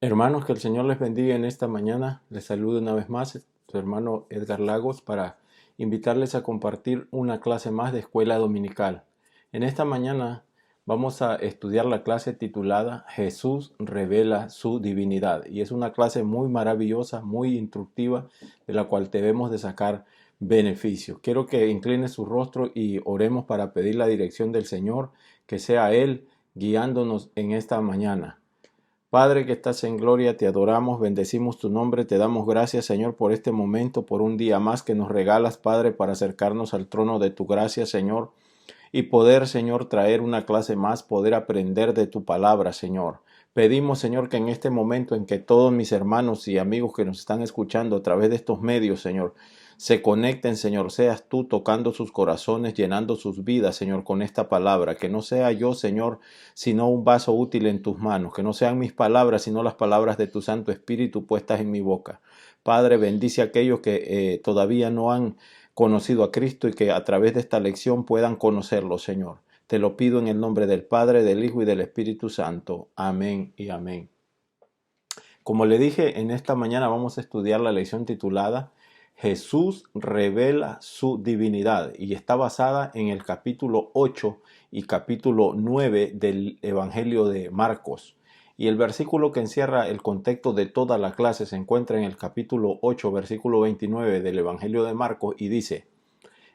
Hermanos, que el Señor les bendiga en esta mañana. Les saludo una vez más su hermano Edgar Lagos para invitarles a compartir una clase más de escuela dominical. En esta mañana vamos a estudiar la clase titulada Jesús revela su divinidad, y es una clase muy maravillosa, muy instructiva, de la cual debemos de sacar beneficio. Quiero que incline su rostro y oremos para pedir la dirección del Señor, que sea Él guiándonos en esta mañana. Padre que estás en gloria, te adoramos, bendecimos tu nombre, te damos gracias, Señor, por este momento, por un día más que nos regalas, Padre, para acercarnos al trono de tu gracia, Señor, y poder, Señor, traer una clase más, poder aprender de tu palabra, Señor. Pedimos, Señor, que en este momento en que todos mis hermanos y amigos que nos están escuchando a través de estos medios, Señor, se conecten, Señor, seas tú tocando sus corazones, llenando sus vidas, Señor, con esta palabra. Que no sea yo, Señor, sino un vaso útil en tus manos. Que no sean mis palabras, sino las palabras de tu Santo Espíritu puestas en mi boca. Padre, bendice a aquellos que todavía no han conocido a Cristo y que a través de esta lección puedan conocerlo, Señor. Te lo pido en el nombre del Padre, del Hijo y del Espíritu Santo. Amén y amén. Como le dije, en esta mañana vamos a estudiar la lección titulada Jesús revela su divinidad, y está basada en el capítulo 8 y capítulo 9 del Evangelio de Marcos. Y el versículo que encierra el contexto de toda la clase se encuentra en el capítulo 8, versículo 29 del Evangelio de Marcos, y dice: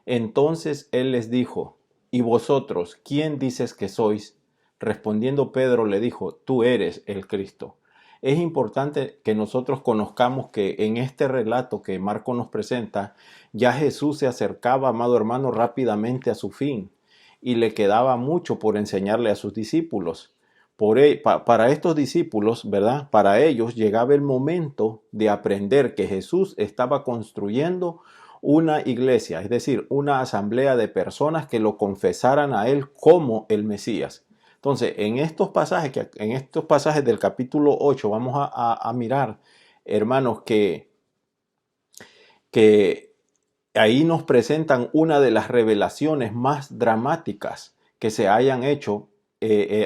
Entonces él les dijo: ¿Y vosotros quién dices que sois? Respondiendo Pedro le dijo: Tú eres el Cristo. Es importante que nosotros conozcamos que en este relato que Marco nos presenta, ya Jesús se acercaba, amado hermano, rápidamente a su fin, y le quedaba mucho por enseñarle a sus discípulos. Para estos discípulos, ¿verdad? Para ellos llegaba el momento de aprender que Jesús estaba construyendo una iglesia, es decir, una asamblea de personas que lo confesaran a él como el Mesías. Entonces, en estos pasajes del capítulo 8 vamos a mirar, hermanos, que ahí nos presentan una de las revelaciones más dramáticas que se hayan hecho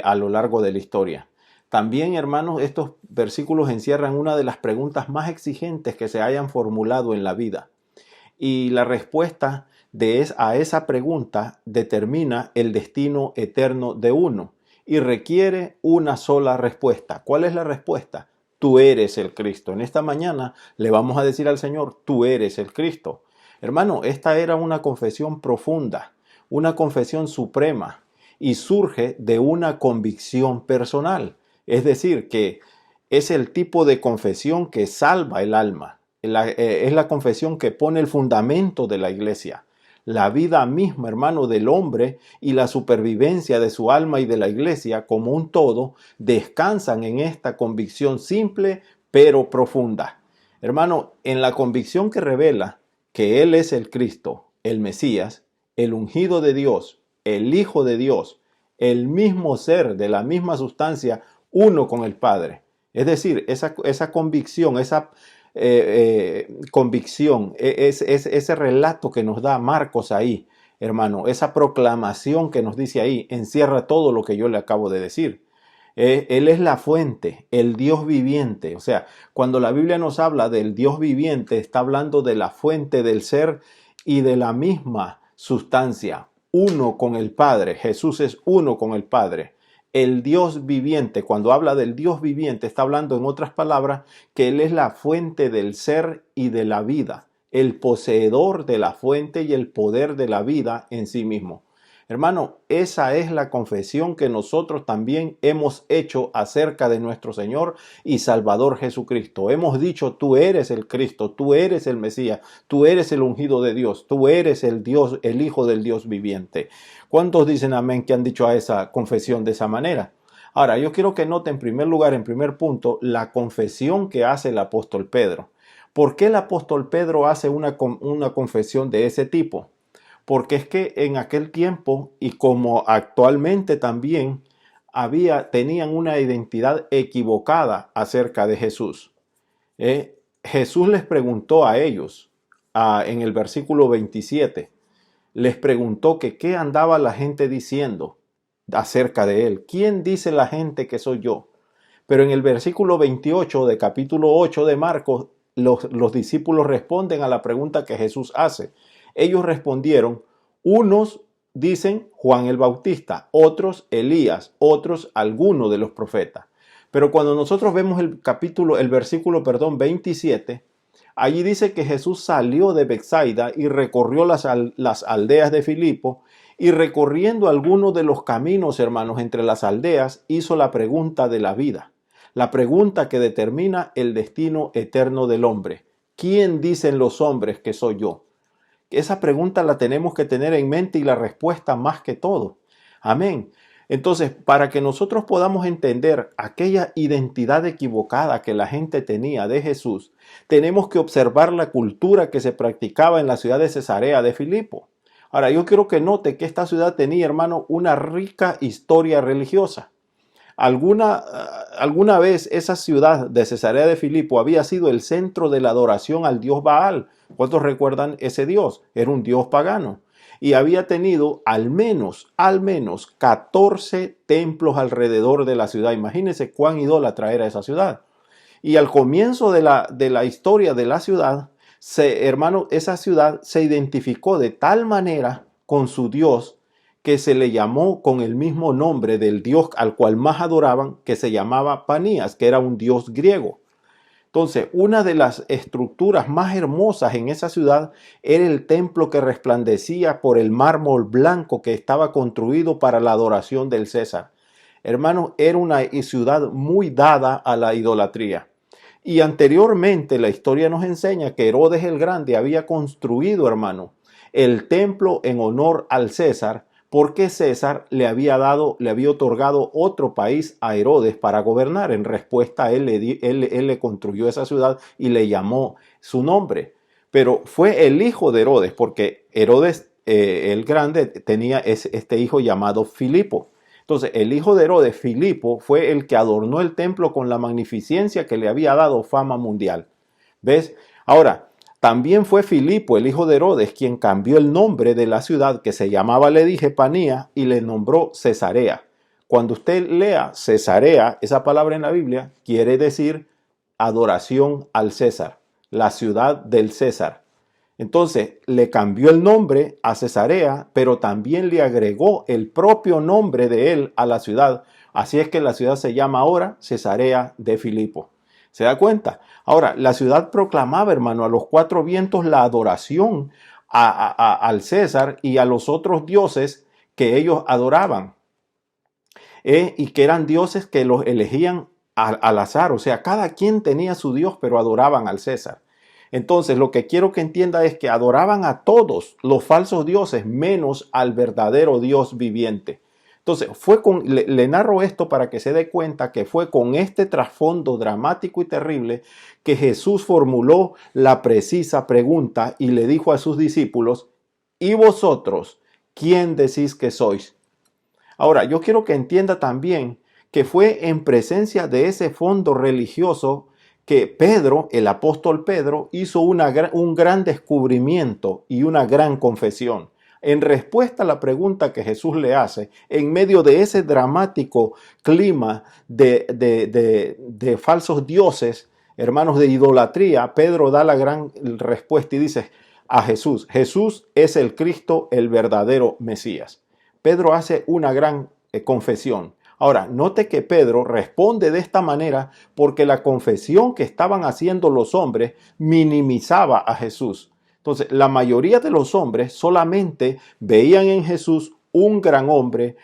a lo largo de la historia. También, hermanos, estos versículos encierran una de las preguntas más exigentes que se hayan formulado en la vida. Y la respuesta a esa pregunta determina el destino eterno de uno y requiere una sola respuesta. ¿Cuál es la respuesta? Tú eres el Cristo. En esta mañana le vamos a decir al Señor: tú eres el Cristo. Hermano, esta era una confesión profunda, una confesión suprema, y surge de una convicción personal. Es decir, que es el tipo de confesión que salva el alma. Es la confesión que pone el fundamento de la iglesia. La vida misma, hermano, del hombre y la supervivencia de su alma y de la iglesia como un todo descansan en esta convicción simple pero profunda. Hermano, en la convicción que revela que Él es el Cristo, el Mesías, el ungido de Dios, el Hijo de Dios, el mismo ser de la misma sustancia, uno con el Padre. Es decir, esa convicción, ese relato que nos da Marcos ahí, hermano, esa proclamación que nos dice ahí, encierra todo lo que yo le acabo de decir. Él es la fuente, el Dios viviente. O sea, cuando la Biblia nos habla del Dios viviente, está hablando de la fuente del ser y de la misma sustancia, uno con el Padre. Jesús es uno con el Padre. El Dios viviente, cuando habla del Dios viviente, está hablando, en otras palabras, que Él es la fuente del ser y de la vida, el poseedor de la fuente y el poder de la vida en sí mismo. Hermano, esa es la confesión que nosotros también hemos hecho acerca de nuestro Señor y Salvador Jesucristo. Hemos dicho: tú eres el Cristo, tú eres el Mesías, tú eres el ungido de Dios, tú eres el Dios, el Hijo del Dios viviente. ¿Cuántos dicen amén que han dicho a esa confesión de esa manera? Ahora, yo quiero que note en primer lugar, en primer punto, la confesión que hace el apóstol Pedro. ¿Por qué el apóstol Pedro hace una confesión de ese tipo? Porque es que en aquel tiempo, y como actualmente también, tenían una identidad equivocada acerca de Jesús. Jesús les preguntó a ellos, en el versículo 27, les preguntó que qué andaba la gente diciendo acerca de él. ¿Quién dice la gente que soy yo? Pero en el versículo 28 de capítulo 8 de Marcos, los discípulos responden a la pregunta que Jesús hace. Ellos respondieron, unos dicen Juan el Bautista, otros Elías, otros alguno de los profetas. Pero cuando nosotros vemos el versículo 27, allí dice que Jesús salió de Betsaida y recorrió las aldeas de Filipo, y recorriendo algunos de los caminos, hermanos, entre las aldeas, hizo la pregunta de la vida, la pregunta que determina el destino eterno del hombre. ¿Quién dicen los hombres que soy yo? Esa pregunta la tenemos que tener en mente y la respuesta más que todo. Amén. Entonces, para que nosotros podamos entender aquella identidad equivocada que la gente tenía de Jesús, tenemos que observar la cultura que se practicaba en la ciudad de Cesarea de Filipo. Ahora, yo quiero que note que esta ciudad tenía, hermano, una rica historia religiosa. Alguna vez esa ciudad de Cesarea de Filipo había sido el centro de la adoración al dios Baal. ¿Cuántos recuerdan ese dios? Era un dios pagano. Y había tenido al menos 14 templos alrededor de la ciudad. Imagínense cuán idólatra era esa ciudad. Y al comienzo de la historia de la ciudad, hermano, esa ciudad se identificó de tal manera con su dios que se le llamó con el mismo nombre del dios al cual más adoraban, que se llamaba Panías, que era un dios griego. Entonces, una de las estructuras más hermosas en esa ciudad era el templo que resplandecía por el mármol blanco que estaba construido para la adoración del César. Hermanos, era una ciudad muy dada a la idolatría. Y anteriormente la historia nos enseña que Herodes el Grande había construido, hermano, el templo en honor al César, porque César le había otorgado otro país a Herodes para gobernar. En respuesta a él le construyó esa ciudad y le llamó su nombre. Pero fue el hijo de Herodes, porque Herodes el Grande tenía este hijo llamado Filipo. Entonces, el hijo de Herodes, Filipo, fue el que adornó el templo con la magnificencia que le había dado fama mundial. ¿Ves? Ahora, también fue Filipo, el hijo de Herodes, quien cambió el nombre de la ciudad que se llamaba, le dije, Panía, y le nombró Cesarea. Cuando usted lea Cesarea, esa palabra en la Biblia quiere decir adoración al César, la ciudad del César. Entonces le cambió el nombre a Cesarea, pero también le agregó el propio nombre de él a la ciudad. Así es que la ciudad se llama ahora Cesarea de Filipo. ¿Se da cuenta? Ahora, la ciudad proclamaba, hermano, a los cuatro vientos la adoración al César y a los otros dioses que ellos adoraban. Y que eran dioses que los elegían al azar. O sea, cada quien tenía su dios, pero adoraban al César. Entonces, lo que quiero que entienda es que adoraban a todos los falsos dioses, menos al verdadero Dios viviente. Entonces, le narro esto para que se dé cuenta que fue con este trasfondo dramático y terrible que Jesús formuló la precisa pregunta y le dijo a sus discípulos, ¿y vosotros quién decís que sois? Ahora, yo quiero que entienda también que fue en presencia de ese fondo religioso que Pedro, el apóstol Pedro, hizo un gran descubrimiento y una gran confesión. En respuesta a la pregunta que Jesús le hace, en medio de ese dramático clima de falsos dioses, hermanos, de idolatría, Pedro da la gran respuesta y dice a Jesús, Jesús es el Cristo, el verdadero Mesías. Pedro hace una gran confesión. Ahora, note que Pedro responde de esta manera porque la confesión que estaban haciendo los hombres minimizaba a Jesús. Entonces, la mayoría de los hombres solamente veían en Jesús un gran hombre,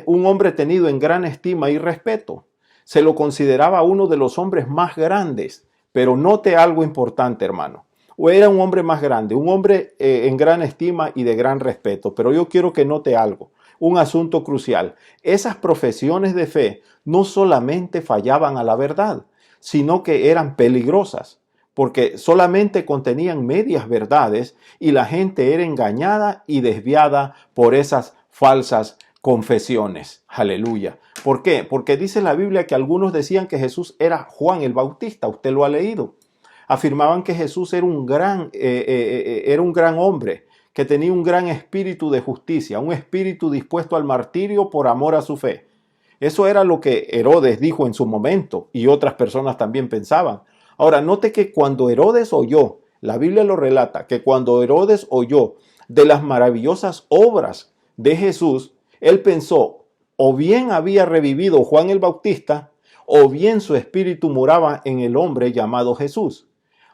un hombre tenido en gran estima y respeto. Se lo consideraba uno de los hombres más grandes, pero note algo importante, hermano. O era un hombre más grande, un hombre en gran estima y de gran respeto, pero yo quiero que note algo. Un asunto crucial. Esas profesiones de fe no solamente fallaban a la verdad, sino que eran peligrosas, porque solamente contenían medias verdades y la gente era engañada y desviada por esas falsas confesiones. Aleluya. ¿Por qué? Porque dice la Biblia que algunos decían que Jesús era Juan el Bautista. Usted lo ha leído. Afirmaban que Jesús era un gran hombre, que tenía un gran espíritu de justicia, un espíritu dispuesto al martirio por amor a su fe. Eso era lo que Herodes dijo en su momento y otras personas también pensaban. Ahora, note que cuando Herodes oyó, la Biblia lo relata, que cuando Herodes oyó de las maravillosas obras de Jesús, él pensó, o bien había revivido Juan el Bautista, o bien su espíritu moraba en el hombre llamado Jesús.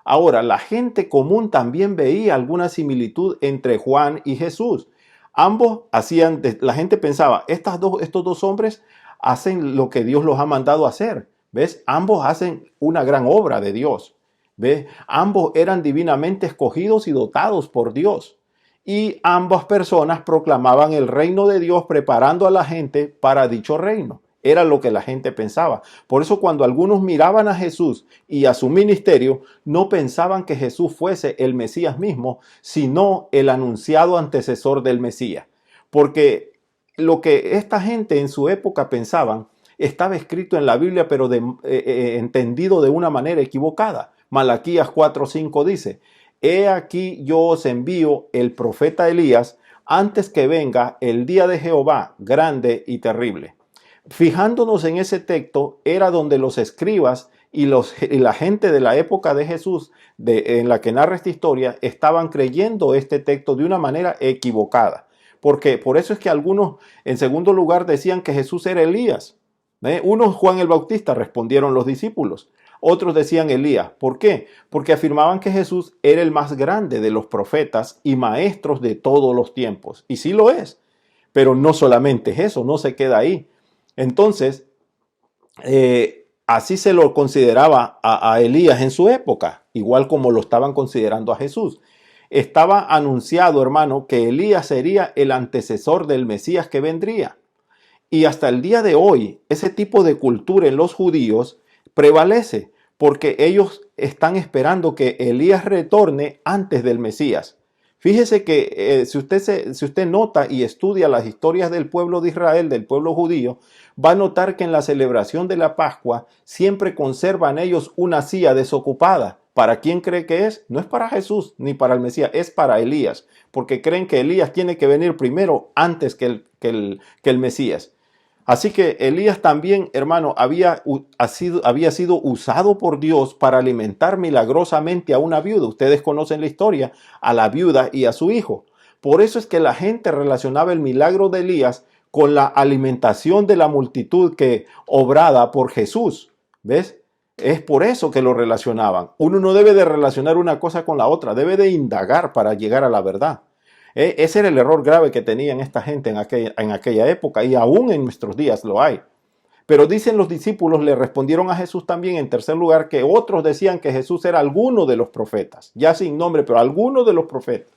Ahora, la gente común también veía alguna similitud entre Juan y Jesús. Ambos hacían, la gente pensaba, estos dos hombres hacen lo que Dios los ha mandado a hacer. ¿Ves? Ambos hacen una gran obra de Dios. ¿Ves? Ambos eran divinamente escogidos y dotados por Dios. Y ambas personas proclamaban el reino de Dios preparando a la gente para dicho reino. Era lo que la gente pensaba. Por eso cuando algunos miraban a Jesús y a su ministerio, no pensaban que Jesús fuese el Mesías mismo, sino el anunciado antecesor del Mesías. Porque lo que esta gente en su época pensaban estaba escrito en la Biblia, pero entendido de una manera equivocada. Malaquías 4:5 dice, he aquí yo os envío el profeta Elías antes que venga el día de Jehová grande y terrible. Fijándonos en ese texto, era donde los escribas y la gente de la época de Jesús, en la que narra esta historia, estaban creyendo este texto de una manera equivocada. Porque por eso es que algunos, en segundo lugar, decían que Jesús era Elías. Unos Juan el Bautista, respondieron los discípulos. Otros decían Elías. ¿Por qué? Porque afirmaban que Jesús era el más grande de los profetas y maestros de todos los tiempos. Y sí lo es. Pero no solamente es eso, no se queda ahí. Entonces, así se lo consideraba a Elías en su época, igual como lo estaban considerando a Jesús. Estaba anunciado, hermano, que Elías sería el antecesor del Mesías que vendría. Y hasta el día de hoy, ese tipo de cultura en los judíos prevalece, porque ellos están esperando que Elías retorne antes del Mesías. Fíjese que si usted nota y estudia las historias del pueblo de Israel, del pueblo judío, va a notar que en la celebración de la Pascua siempre conservan ellos una silla desocupada. ¿Para quién cree que es? No es para Jesús ni para el Mesías, es para Elías, porque creen que Elías tiene que venir primero antes que el Mesías. Así que Elías también, hermano, había sido usado por Dios para alimentar milagrosamente a una viuda. Ustedes conocen la historia, a la viuda y a su hijo. Por eso es que la gente relacionaba el milagro de Elías con la alimentación de la multitud que obrada por Jesús. ¿Ves? Es por eso que lo relacionaban. Uno no debe de relacionar una cosa con la otra, debe de indagar para llegar a la verdad. Ese era el error grave que tenían esta gente en aquella época y aún en nuestros días lo hay. Pero dicen los discípulos, le respondieron a Jesús también en tercer lugar que otros decían que Jesús era alguno de los profetas, ya sin nombre, pero alguno de los profetas,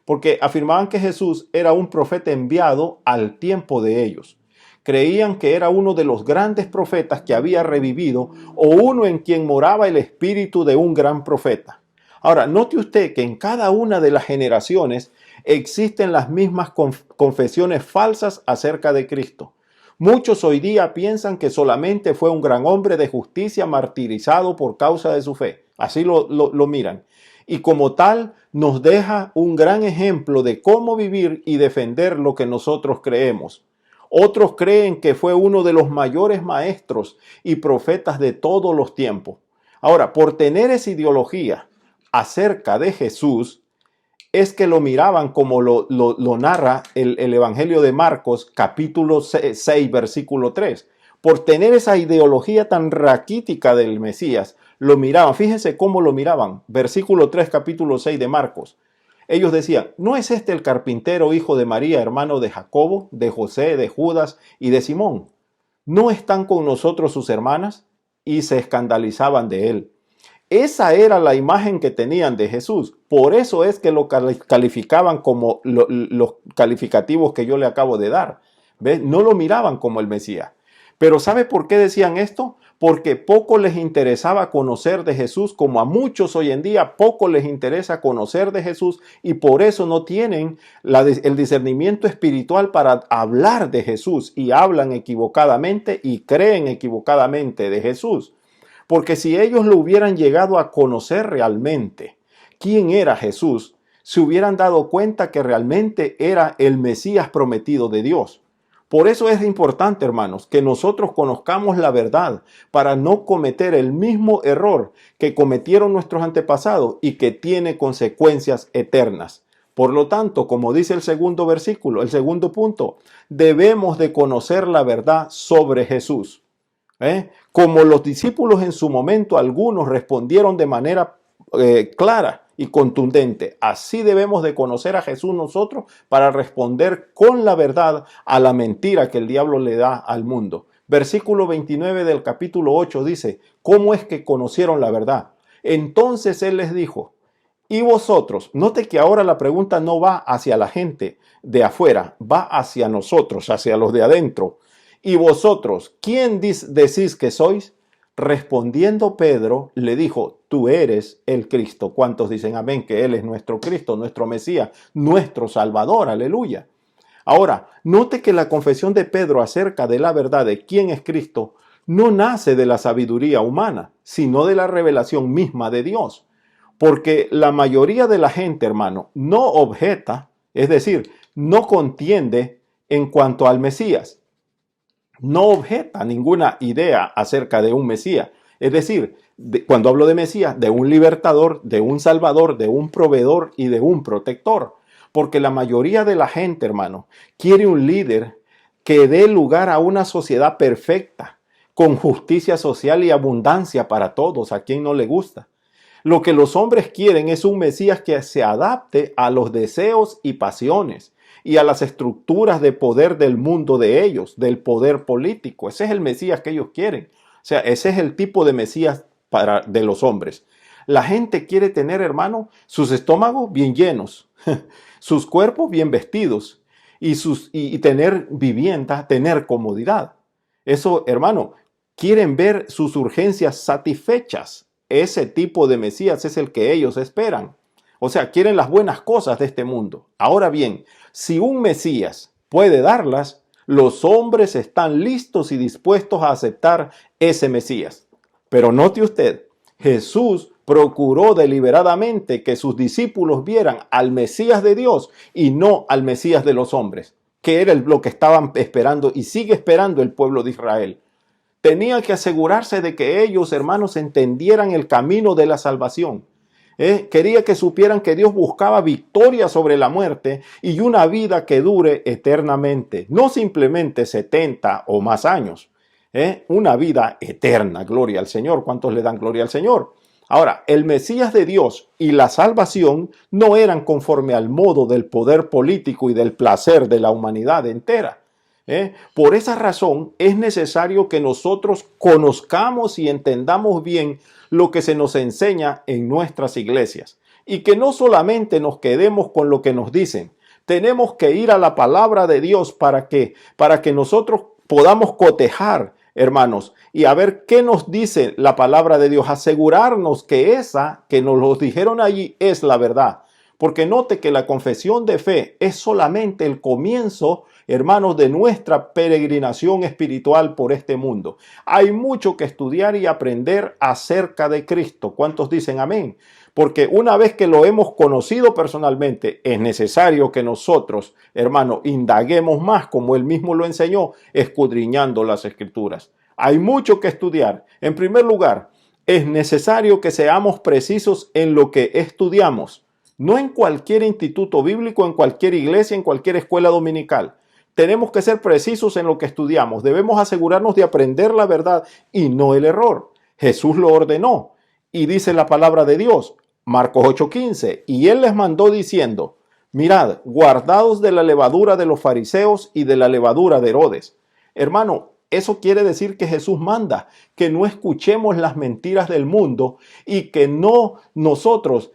porque afirmaban que Jesús era un profeta enviado al tiempo de ellos. Creían que era uno de los grandes profetas que había revivido o uno en quien moraba el espíritu de un gran profeta. Ahora, note usted que en cada una de las generaciones existen las mismas confesiones falsas acerca de Cristo. Muchos hoy día piensan que solamente fue un gran hombre de justicia martirizado por causa de su fe. Así lo miran. Y como tal, nos deja un gran ejemplo de cómo vivir y defender lo que nosotros creemos. Otros creen que fue uno de los mayores maestros y profetas de todos los tiempos. Ahora, por tener esa ideología acerca de Jesús, es que lo miraban como lo narra el Evangelio de Marcos, capítulo 6, versículo 3. Por tener esa ideología tan raquítica del Mesías, lo miraban. Fíjense cómo lo miraban. Versículo 3, capítulo 6 de Marcos. Ellos decían, ¿no es este el carpintero, hijo de María, hermano de Jacobo, de José, de Judas y de Simón? ¿No están con nosotros sus hermanas? Y se escandalizaban de él. Esa era la imagen que tenían de Jesús. Por eso es que lo calificaban como los calificativos que yo le acabo de dar. ¿Ves? No lo miraban como el Mesías. Pero ¿sabe por qué decían esto? Porque poco les interesaba conocer de Jesús, como a muchos hoy en día poco les interesa conocer de Jesús y por eso no tienen el discernimiento espiritual para hablar de Jesús y hablan equivocadamente y creen equivocadamente de Jesús. Porque si ellos lo hubieran llegado a conocer realmente quién era Jesús, se hubieran dado cuenta que realmente era el Mesías prometido de Dios. Por eso es importante, hermanos, que nosotros conozcamos la verdad para no cometer el mismo error que cometieron nuestros antepasados y que tiene consecuencias eternas. Por lo tanto, como dice el segundo versículo, el segundo punto, debemos de conocer la verdad sobre Jesús. Como los discípulos en su momento, algunos respondieron de manera clara y contundente. Así debemos de conocer a Jesús nosotros para responder con la verdad a la mentira que el diablo le da al mundo. Versículo 29 del capítulo 8 dice, ¿cómo es que conocieron la verdad? Entonces él les dijo, y vosotros, note que ahora la pregunta no va hacia la gente de afuera, va hacia nosotros, hacia los de adentro. Y vosotros, ¿quién decís que sois? Respondiendo Pedro, le dijo, tú eres el Cristo. ¿Cuántos dicen amén? Que Él es nuestro Cristo, nuestro Mesías, nuestro Salvador. Aleluya. Ahora, note que la confesión de Pedro acerca de la verdad de quién es Cristo no nace de la sabiduría humana, sino de la revelación misma de Dios. Porque la mayoría de la gente, hermano, no objeta, es decir, no contiende en cuanto al Mesías. No objeta ninguna idea acerca de un Mesías. Es decir, cuando hablo de Mesías, de un libertador, de un salvador, de un proveedor y de un protector. Porque la mayoría de la gente, hermano, quiere un líder que dé lugar a una sociedad perfecta, con justicia social y abundancia para todos, a quien no le gusta. Lo que los hombres quieren es un Mesías que se adapte a los deseos y pasiones y a las estructuras de poder del mundo de ellos, del poder político. Ese es el Mesías que ellos quieren. O sea, ese es el tipo de Mesías de los hombres. La gente quiere tener, hermano, sus estómagos bien llenos, sus cuerpos bien vestidos y tener vivienda, tener comodidad. Eso, hermano, quieren ver sus urgencias satisfechas. Ese tipo de Mesías es el que ellos esperan. O sea, quieren las buenas cosas de este mundo. Ahora bien, si un Mesías puede darlas, los hombres están listos y dispuestos a aceptar ese Mesías. Pero note usted, Jesús procuró deliberadamente que sus discípulos vieran al Mesías de Dios y no al Mesías de los hombres, que era lo que estaban esperando y sigue esperando el pueblo de Israel. Tenía que asegurarse de que ellos, hermanos, entendieran el camino de la salvación. Quería que supieran que Dios buscaba victoria sobre la muerte y una vida que dure eternamente, no simplemente 70 o más años. Una vida eterna, gloria al Señor. ¿Cuántos le dan gloria al Señor? Ahora, el Mesías de Dios y la salvación no eran conforme al modo del poder político y del placer de la humanidad entera. Por esa razón es necesario que nosotros conozcamos y entendamos bien lo que se nos enseña en nuestras iglesias y que no solamente nos quedemos con lo que nos dicen. Tenemos que ir a la palabra de Dios para que nosotros podamos cotejar, hermanos, y a ver qué nos dice la palabra de Dios, asegurarnos que esa que nos lo dijeron allí es la verdad. Porque note que la confesión de fe es solamente el comienzo, hermanos, de nuestra peregrinación espiritual por este mundo. Hay mucho que estudiar y aprender acerca de Cristo. ¿Cuántos dicen amén? Porque una vez que lo hemos conocido personalmente, es necesario que nosotros, hermanos, indaguemos más, como él mismo lo enseñó, escudriñando las Escrituras. Hay mucho que estudiar. En primer lugar, es necesario que seamos precisos en lo que estudiamos. No en cualquier instituto bíblico, en cualquier iglesia, en cualquier escuela dominical. Tenemos que ser precisos en lo que estudiamos. Debemos asegurarnos de aprender la verdad y no el error. Jesús lo ordenó y dice la palabra de Dios, Marcos 8:15, y él les mandó diciendo, mirad, guardaos de la levadura de los fariseos y de la levadura de Herodes. Hermano, eso quiere decir que Jesús manda que no escuchemos las mentiras del mundo y que no nosotros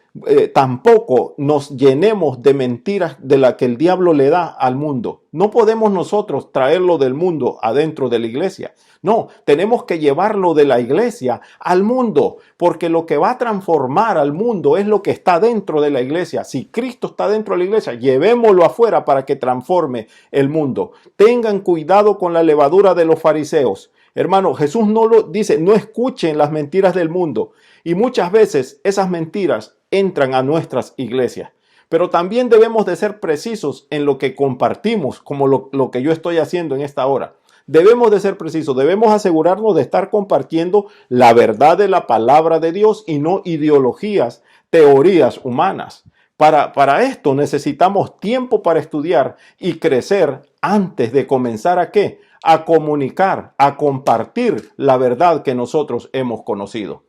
tampoco nos llenemos de mentiras de la que el diablo le da al mundo. No podemos nosotros traerlo del mundo adentro de la iglesia. No, tenemos que llevarlo de la iglesia al mundo, porque lo que va a transformar al mundo es lo que está dentro de la iglesia. Si Cristo está dentro de la iglesia, llevémoslo afuera para que transforme el mundo. Tengan cuidado con la levadura de los fariseos. Hermano, Jesús no lo dice, no escuchen las mentiras del mundo. Y muchas veces esas mentiras entran a nuestras iglesias. pero también debemos de ser precisos en lo que compartimos, como lo que yo estoy haciendo en esta hora. Debemos de ser precisos, debemos asegurarnos de estar compartiendo la verdad de la palabra de Dios y no ideologías, teorías humanas. Para esto necesitamos tiempo para estudiar y crecer antes de comenzar ¿a qué? A comunicar, a compartir la verdad que nosotros hemos conocido.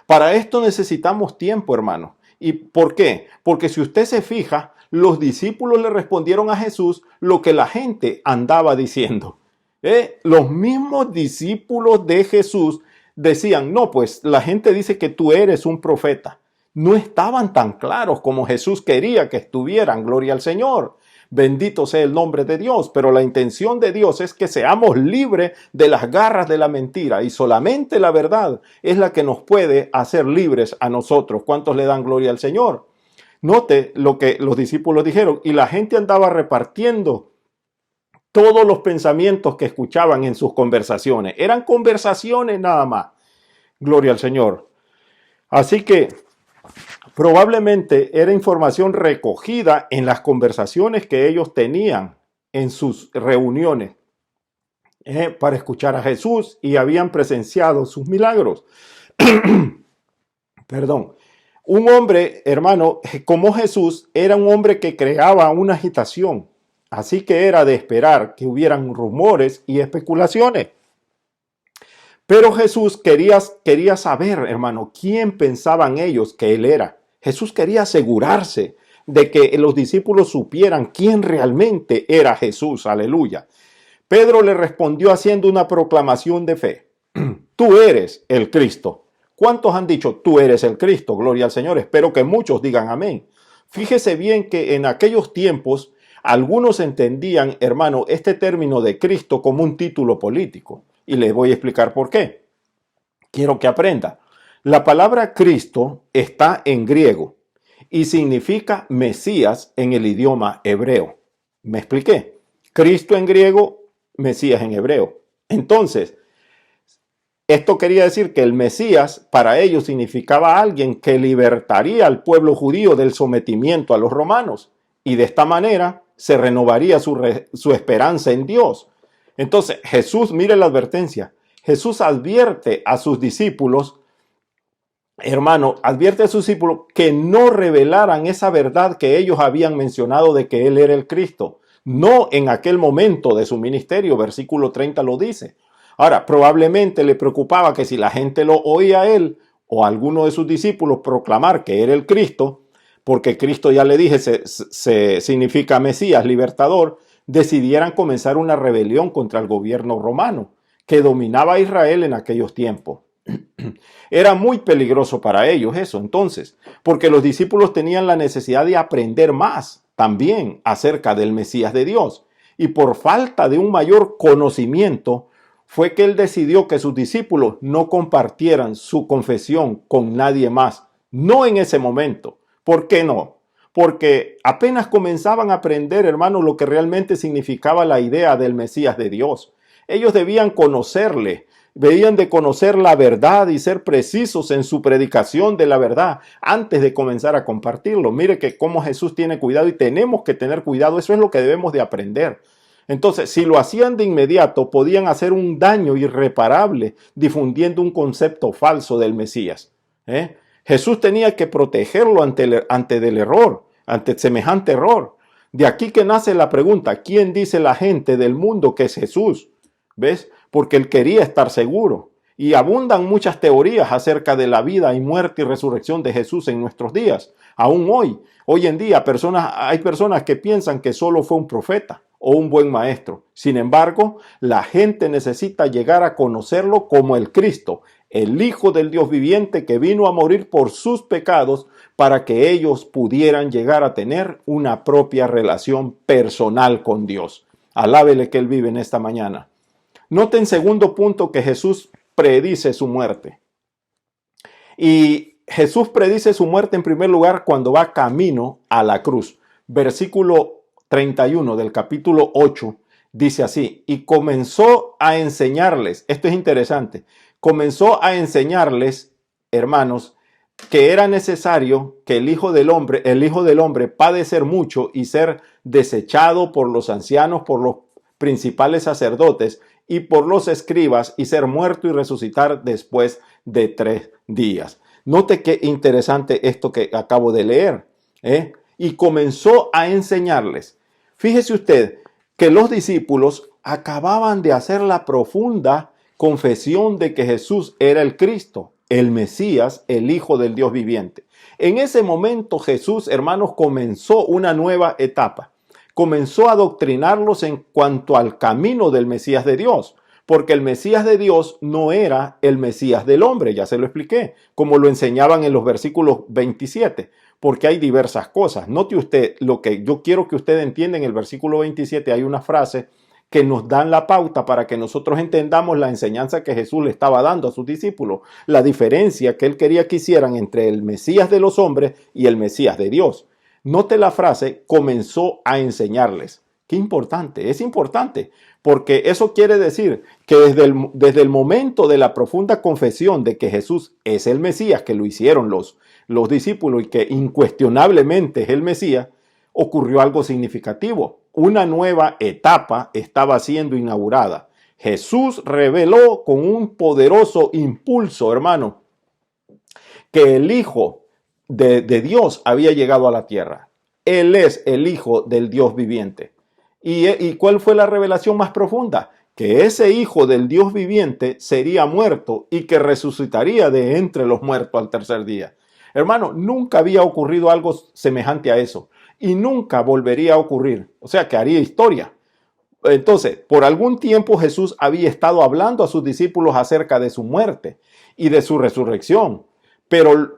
Para esto necesitamos tiempo, hermano. ¿Y por qué? Porque si usted se fija, los discípulos le respondieron a Jesús lo que la gente andaba diciendo. Los mismos discípulos de Jesús decían, no, pues la gente dice que tú eres un profeta. No estaban tan claros como Jesús quería que estuvieran, gloria al Señor. Bendito sea el nombre de Dios, pero la intención de Dios es que seamos libres de las garras de la mentira y solamente la verdad es la que nos puede hacer libres a nosotros. ¿Cuántos le dan gloria al Señor? Note lo que los discípulos dijeron y la gente andaba repartiendo todos los pensamientos que escuchaban en sus conversaciones. Eran conversaciones nada más. Gloria al Señor. Así que probablemente era información recogida en las conversaciones que ellos tenían en sus reuniones para escuchar a Jesús y habían presenciado sus milagros. Perdón. Un hombre, hermano, como Jesús, era un hombre que creaba una agitación. Así que era de esperar que hubieran rumores y especulaciones. Pero Jesús quería saber, hermano, quién pensaban ellos que él era. Jesús quería asegurarse de que los discípulos supieran quién realmente era Jesús. Aleluya. Pedro le respondió haciendo una proclamación de fe. Tú eres el Cristo. ¿Cuántos han dicho tú eres el Cristo? Gloria al Señor. Espero que muchos digan amén. Fíjese bien que en aquellos tiempos algunos entendían, hermano, este término de Cristo como un título político. Y les voy a explicar por qué. Quiero que aprenda. La palabra Cristo está en griego y significa Mesías en el idioma hebreo. ¿Me expliqué? Cristo en griego, Mesías en hebreo. Entonces, esto quería decir que el Mesías para ellos significaba alguien que libertaría al pueblo judío del sometimiento a los romanos. Y de esta manera se renovaría su esperanza en Dios. Entonces Jesús, mire la advertencia, Jesús advierte a sus discípulos, hermano, advierte a sus discípulos que no revelaran esa verdad que ellos habían mencionado de que Él era el Cristo. No en aquel momento de su ministerio, versículo 30 lo dice. Ahora, probablemente le preocupaba que si la gente lo oía a Él o a alguno de sus discípulos proclamar que era el Cristo, porque Cristo, ya le dije, se significa Mesías, libertador, decidieran comenzar una rebelión contra el gobierno romano que dominaba a Israel en aquellos tiempos. Era muy peligroso para ellos eso entonces, porque los discípulos tenían la necesidad de aprender más también acerca del Mesías de Dios. Y por falta de un mayor conocimiento fue que él decidió que sus discípulos no compartieran su confesión con nadie más, no en ese momento. ¿Por qué no? Porque apenas comenzaban a aprender, hermanos, lo que realmente significaba la idea del Mesías de Dios. Ellos debían conocerle, debían de conocer la verdad y ser precisos en su predicación de la verdad antes de comenzar a compartirlo. Mire que cómo Jesús tiene cuidado y tenemos que tener cuidado. Eso es lo que debemos de aprender. Entonces, si lo hacían de inmediato, podían hacer un daño irreparable difundiendo un concepto falso del Mesías. Jesús tenía que protegerlo ante del error, ante semejante error. De aquí que nace la pregunta, ¿quién dice la gente del mundo que es Jesús? ¿Ves? Porque él quería estar seguro. Y abundan muchas teorías acerca de la vida y muerte y resurrección de Jesús en nuestros días. Aún hoy en día, hay personas que piensan que solo fue un profeta o un buen maestro. Sin embargo, la gente necesita llegar a conocerlo como el Cristo, el Hijo del Dios viviente que vino a morir por sus pecados para que ellos pudieran llegar a tener una propia relación personal con Dios. Alábele que Él vive en esta mañana. Noten en segundo punto que Jesús predice su muerte. Y Jesús predice su muerte en primer lugar cuando va camino a la cruz. Versículo 31 del capítulo 8 dice así, y comenzó a enseñarles, esto es interesante, comenzó a enseñarles, hermanos, que era necesario que el Hijo del Hombre padecer mucho y ser desechado por los ancianos, por los principales sacerdotes y por los escribas, y ser muerto y resucitar después de 3 días. Note qué interesante esto que acabo de leer, ¿eh? Y comenzó a enseñarles. Fíjese usted que los discípulos acababan de hacer la profunda confesión de que Jesús era el Cristo, el Mesías, el Hijo del Dios viviente. En ese momento Jesús, hermanos, comenzó una nueva etapa. Comenzó a adoctrinarlos en cuanto al camino del Mesías de Dios, porque el Mesías de Dios no era el Mesías del hombre, ya se lo expliqué, como lo enseñaban en los versículos 27, porque hay diversas cosas. Note usted lo que yo quiero que usted entienda. En el versículo 27 hay una frase que nos dan la pauta para que nosotros entendamos la enseñanza que Jesús le estaba dando a sus discípulos, la diferencia que él quería que hicieran entre el Mesías de los hombres y el Mesías de Dios. Note la frase, comenzó a enseñarles. Qué importante, es importante, porque eso quiere decir que desde el momento de la profunda confesión de que Jesús es el Mesías, que lo hicieron los discípulos y que incuestionablemente es el Mesías, ocurrió algo significativo. Una nueva etapa estaba siendo inaugurada. Jesús reveló con un poderoso impulso, hermano, que el Hijo de Dios había llegado a la tierra. Él es el Hijo del Dios viviente. ¿Y cuál fue la revelación más profunda? Que ese Hijo del Dios viviente sería muerto y que resucitaría de entre los muertos al tercer día. Hermano, nunca había ocurrido algo semejante a eso y nunca volvería a ocurrir. O sea, que haría historia. Entonces, por algún tiempo Jesús había estado hablando a sus discípulos acerca de su muerte y de su resurrección, pero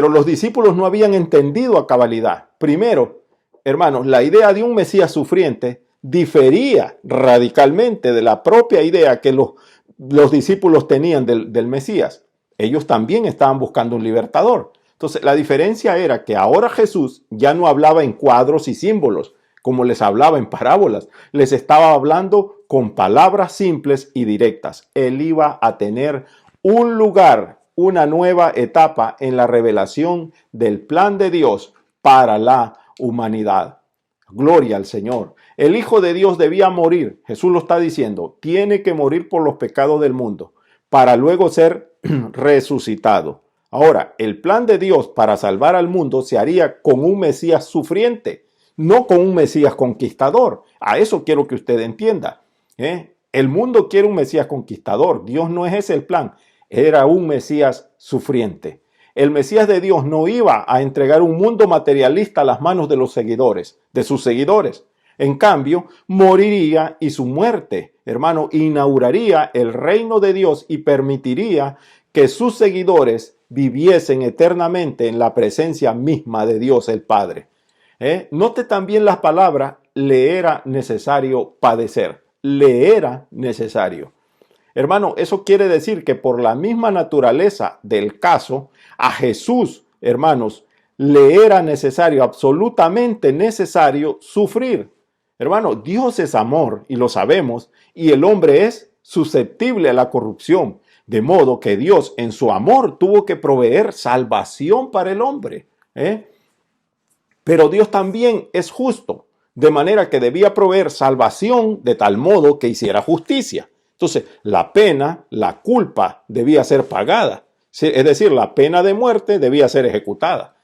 los discípulos no habían entendido a cabalidad. Primero, hermanos, la idea de un Mesías sufriente difería radicalmente de la propia idea que los discípulos tenían del Mesías. Ellos también estaban buscando un libertador. Entonces, la diferencia era que ahora Jesús ya no hablaba en cuadros y símbolos, como les hablaba en parábolas. Les estaba hablando con palabras simples y directas. Él iba a tener un lugar, una nueva etapa en la revelación del plan de Dios para la humanidad. Gloria al Señor. El Hijo de Dios debía morir. Jesús lo está diciendo. Tiene que morir por los pecados del mundo para luego ser resucitado. Ahora, el plan de Dios para salvar al mundo se haría con un Mesías sufriente, no con un Mesías conquistador. A eso quiero que usted entienda. El mundo quiere un Mesías conquistador. Dios no es ese el plan. Era un Mesías sufriente. El Mesías de Dios no iba a entregar un mundo materialista a las manos de los seguidores, de sus seguidores. En cambio, moriría y su muerte, hermano, inauguraría el reino de Dios y permitiría que sus seguidores viviesen eternamente en la presencia misma de Dios el Padre. Note también las palabras, le era necesario padecer. Le era necesario. Hermano, eso quiere decir que por la misma naturaleza del caso, a Jesús, hermanos, le era necesario, absolutamente necesario, sufrir. Hermano, Dios es amor y lo sabemos, y el hombre es susceptible a la corrupción. De modo que Dios en su amor tuvo que proveer salvación para el hombre. Pero Dios también es justo, de manera que debía proveer salvación de tal modo que hiciera justicia. Entonces, la pena, la culpa debía ser pagada. Es decir, la pena de muerte debía ser ejecutada.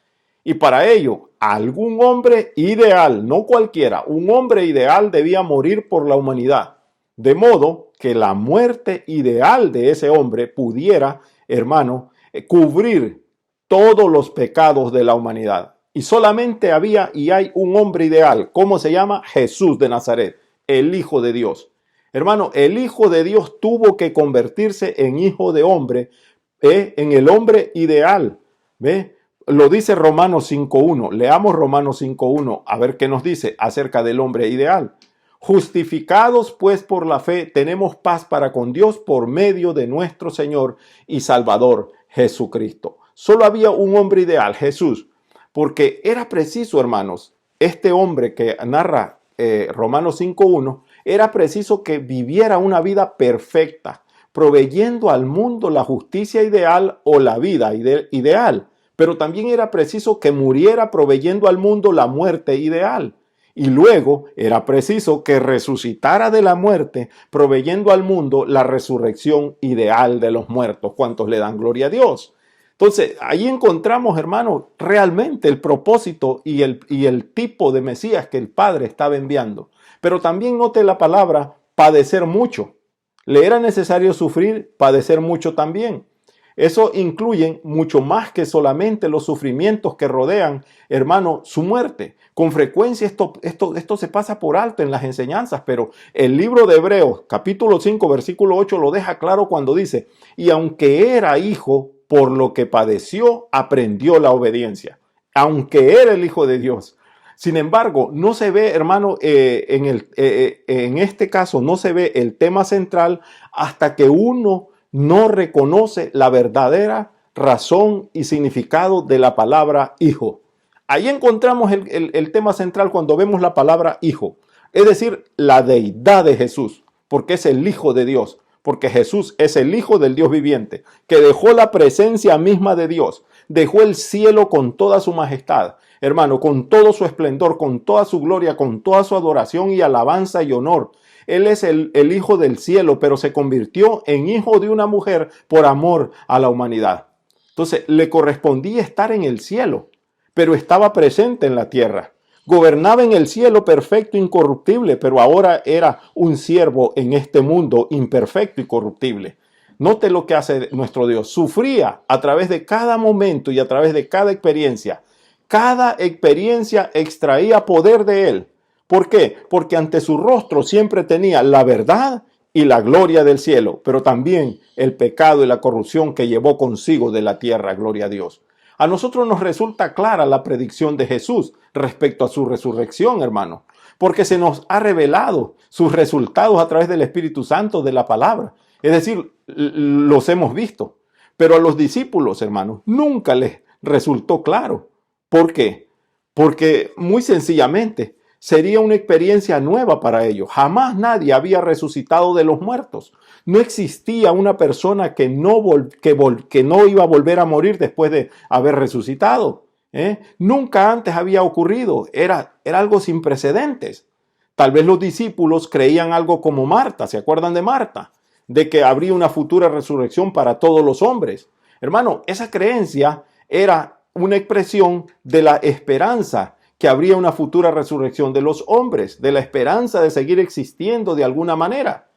Y para ello, algún hombre ideal, no cualquiera, un hombre ideal debía morir por la humanidad. De modo que la muerte ideal de ese hombre pudiera, hermano, cubrir todos los pecados de la humanidad. Y solamente había y hay un hombre ideal. ¿Cómo se llama? Jesús de Nazaret, el Hijo de Dios. Hermano, el Hijo de Dios tuvo que convertirse en hijo de hombre, en el hombre ideal. ¿Ve? Lo dice Romanos 5.1. Leamos Romanos 5.1 a ver qué nos dice acerca del hombre ideal. Justificados pues por la fe, tenemos paz para con Dios por medio de nuestro Señor y Salvador Jesucristo. Solo había un hombre ideal, Jesús, porque era preciso, hermanos, este hombre que narra Romanos 5.1, era preciso que viviera una vida perfecta, proveyendo al mundo la justicia ideal o la vida ideal, pero también era preciso que muriera proveyendo al mundo la muerte ideal. Y luego era preciso que resucitara de la muerte, proveyendo al mundo la resurrección ideal de los muertos. ¿Cuántos le dan gloria a Dios? Entonces, ahí encontramos, hermanos, realmente el propósito y el tipo de Mesías que el Padre estaba enviando. Pero también note la palabra padecer mucho. Le era necesario sufrir, padecer mucho también. Eso incluye mucho más que solamente los sufrimientos que rodean, hermano, su muerte. Con frecuencia esto se pasa por alto en las enseñanzas, pero el libro de Hebreos, capítulo 5, versículo 8, lo deja claro cuando dice, y aunque era hijo, por lo que padeció, aprendió la obediencia. Aunque era el Hijo de Dios. Sin embargo, no se ve, hermano, en este caso no se ve el tema central hasta que uno no reconoce la verdadera razón y significado de la palabra hijo. Ahí encontramos el tema central cuando vemos la palabra hijo, es decir, la deidad de Jesús, porque es el Hijo de Dios, porque Jesús es el Hijo del Dios viviente, que dejó la presencia misma de Dios, dejó el cielo con toda su majestad, hermano, con todo su esplendor, con toda su gloria, con toda su adoración y alabanza y honor. Él es el Hijo del cielo, pero se convirtió en hijo de una mujer por amor a la humanidad. Entonces, le correspondía estar en el cielo, pero estaba presente en la tierra. Gobernaba en el cielo perfecto, incorruptible, pero ahora era un siervo en este mundo imperfecto y corruptible. Note lo que hace nuestro Dios. Sufría a través de cada momento y a través de cada experiencia. Cada experiencia extraía poder de él. ¿Por qué? Porque ante su rostro siempre tenía la verdad y la gloria del cielo, pero también el pecado y la corrupción que llevó consigo de la tierra, gloria a Dios. A nosotros nos resulta clara la predicción de Jesús respecto a su resurrección, hermano, porque se nos ha revelado sus resultados a través del Espíritu Santo de la palabra. Es decir, los hemos visto, pero a los discípulos, hermanos, nunca les resultó claro. ¿Por qué? Porque muy sencillamente sería una experiencia nueva para ellos. Jamás nadie había resucitado de los muertos. No existía una persona que no iba a volver a morir después de haber resucitado. Nunca antes había ocurrido. Era algo sin precedentes. Tal vez los discípulos creían algo como Marta. ¿Se acuerdan de Marta? De que habría una futura resurrección para todos los hombres. Hermano, esa creencia era una expresión de la esperanza que habría una futura resurrección de los hombres, de la esperanza de seguir existiendo de alguna manera.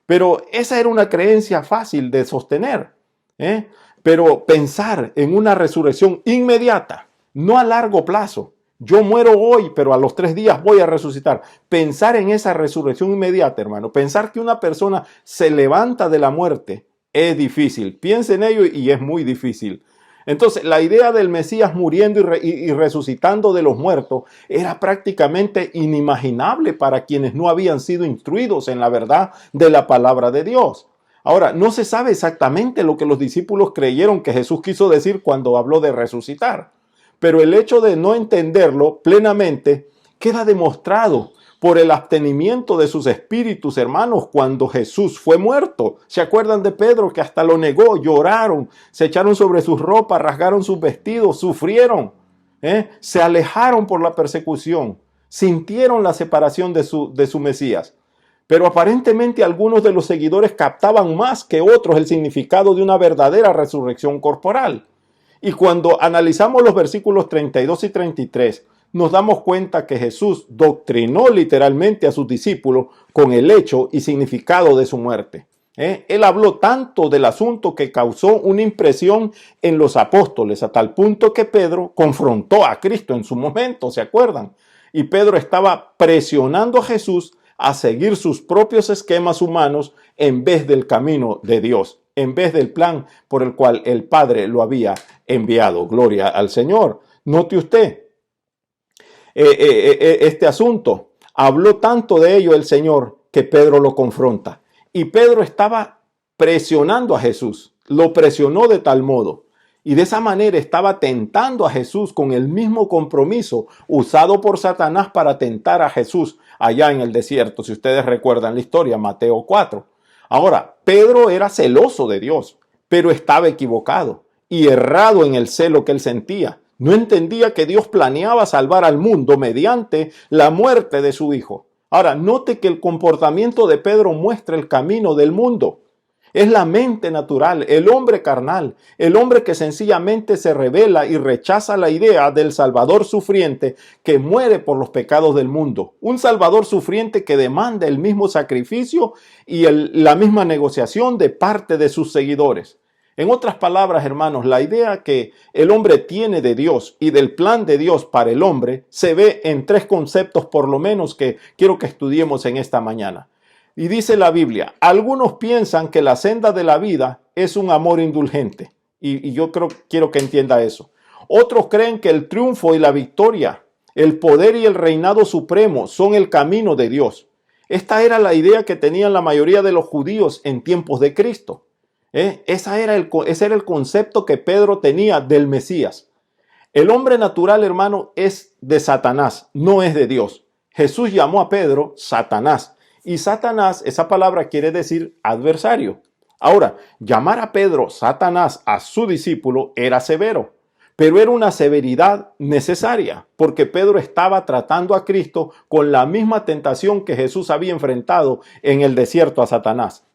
Pero esa era una creencia fácil de sostener. Pero pensar en una resurrección inmediata, no a largo plazo. Yo muero hoy, pero a los 3 días voy a resucitar. Pensar en esa resurrección inmediata, hermano. Pensar que una persona se levanta de la muerte es difícil. Piensa en ello y es muy difícil. Entonces, la idea del Mesías muriendo y resucitando de los muertos era prácticamente inimaginable para quienes no habían sido instruidos en la verdad de la palabra de Dios. Ahora, no se sabe exactamente lo que los discípulos creyeron que Jesús quiso decir cuando habló de resucitar, pero el hecho de no entenderlo plenamente queda demostrado por el abstenimiento de sus espíritus, hermanos, cuando Jesús fue muerto. ¿Se acuerdan de Pedro que hasta lo negó? Lloraron, se echaron sobre sus ropas, rasgaron sus vestidos, sufrieron, se alejaron por la persecución, sintieron la separación de su Mesías. Pero aparentemente algunos de los seguidores captaban más que otros el significado de una verdadera resurrección corporal. Y cuando analizamos los versículos 32 y 33, nos damos cuenta que Jesús doctrinó literalmente a sus discípulos con el hecho y significado de su muerte. Él habló tanto del asunto que causó una impresión en los apóstoles, a tal punto que Pedro confrontó a Cristo en su momento, ¿se acuerdan? Y Pedro estaba presionando a Jesús a seguir sus propios esquemas humanos en vez del camino de Dios, en vez del plan por el cual el Padre lo había enviado. Gloria al Señor. Note usted este asunto. Habló tanto de ello el Señor que Pedro lo confronta. Y Pedro estaba presionando a Jesús. Lo presionó de tal modo. Y de esa manera estaba tentando a Jesús con el mismo compromiso usado por Satanás para tentar a Jesús allá en el desierto. Si ustedes recuerdan la historia, Mateo 4. Ahora, Pedro era celoso de Dios, pero estaba equivocado. y errado en el celo que él sentía. No entendía que Dios planeaba salvar al mundo mediante la muerte de su Hijo. Ahora, note que el comportamiento de Pedro muestra el camino del mundo. Es la mente natural, el hombre carnal, el hombre que sencillamente se rebela y rechaza la idea del Salvador sufriente que muere por los pecados del mundo. Un Salvador sufriente que demanda el mismo sacrificio y la misma negociación de parte de sus seguidores. En otras palabras, hermanos, la idea que el hombre tiene de Dios y del plan de Dios para el hombre se ve en tres conceptos por lo menos que quiero que estudiemos en esta mañana. Y dice la Biblia, algunos piensan que la senda de la vida es un amor indulgente. Y yo quiero que entienda eso. Otros creen que el triunfo y la victoria, el poder y el reinado supremo son el camino de Dios. Esta era la idea que tenían la mayoría de los judíos en tiempos de Cristo. Ese era el concepto que Pedro tenía del Mesías. El hombre natural, hermano, es de Satanás, no es de Dios. Jesús llamó a Pedro Satanás. Y Satanás, esa palabra quiere decir adversario. Ahora, llamar a Pedro Satanás a su discípulo era severo, pero era una severidad necesaria, porque Pedro estaba tratando a Cristo con la misma tentación que Jesús había enfrentado en el desierto a Satanás.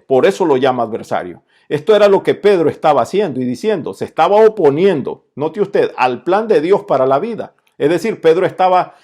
Por eso lo llama adversario. Esto era lo que Pedro estaba haciendo y diciendo, se estaba oponiendo, note usted, al plan de Dios para la vida. Es decir, Pedro estaba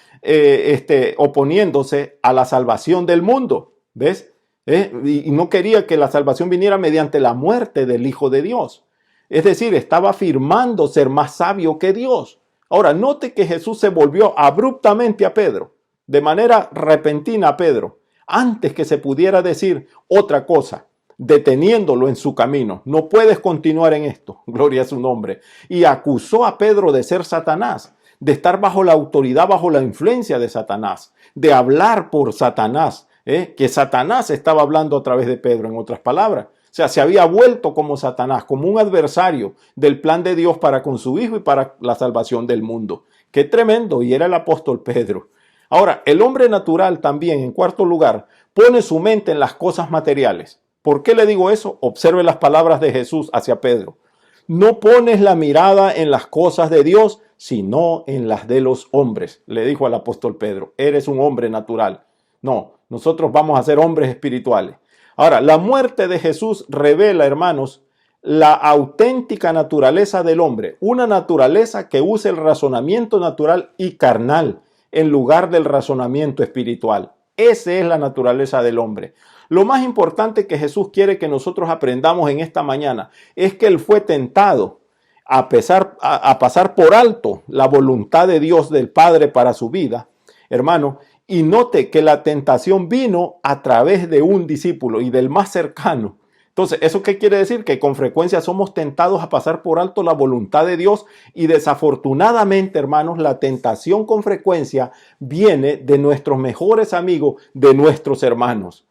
oponiéndose a la salvación del mundo, ¿ves? Y no quería que la salvación viniera mediante la muerte del Hijo de Dios. Es decir, estaba afirmando ser más sabio que Dios. Ahora, note que Jesús se volvió abruptamente a Pedro, de manera repentina a Pedro, antes que se pudiera decir otra cosa, deteniéndolo en su camino. No puedes continuar en esto, gloria a su nombre. Y acusó a Pedro de ser Satanás, de estar bajo la autoridad, bajo la influencia de Satanás, de hablar por Satanás, que Satanás estaba hablando a través de Pedro, en otras palabras. O sea, se había vuelto como Satanás, como un adversario del plan de Dios para con su Hijo y para la salvación del mundo. Qué tremendo, y era el apóstol Pedro. Ahora, el hombre natural también, en cuarto lugar, pone su mente en las cosas materiales. ¿Por qué le digo eso? Observe las palabras de Jesús hacia Pedro. No pones la mirada en las cosas de Dios, sino en las de los hombres, le dijo al apóstol Pedro. Eres un hombre natural. No, nosotros vamos a ser hombres espirituales. Ahora, la muerte de Jesús revela, hermanos, la auténtica naturaleza del hombre, una naturaleza que usa el razonamiento natural y carnal en lugar del razonamiento espiritual. Esa es la naturaleza del hombre. Lo más importante que Jesús quiere que nosotros aprendamos en esta mañana es que Él fue tentado a pasar por alto la voluntad de Dios del Padre para su vida, hermano, y note que la tentación vino a través de un discípulo y del más cercano. Entonces, ¿eso qué quiere decir? Que con frecuencia somos tentados a pasar por alto la voluntad de Dios y desafortunadamente, hermanos, la tentación con frecuencia viene de nuestros mejores amigos, de nuestros hermanos.